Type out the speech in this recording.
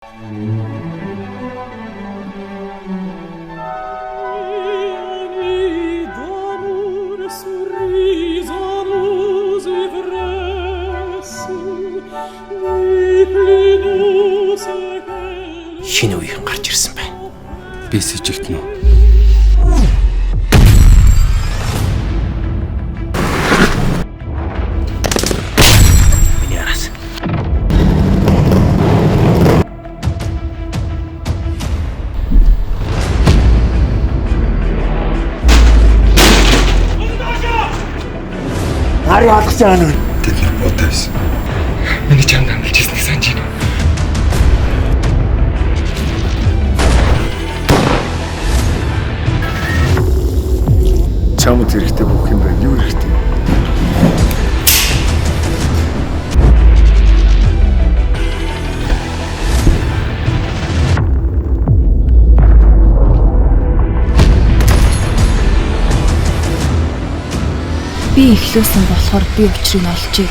Шинэ үеийн гарч ирсэн байна. Би сэжигтэн үү? Миний араас. Нарыг алгаж байгаа нь. Тэд нар бодоо байсан. Миний чамд амлаж ирснийг санаж байна. Чамд хэрэгтэй бүх юм байна. Юу хэрэгтэй? Би эхлүүлсэн болохоор би учрыг олжээ.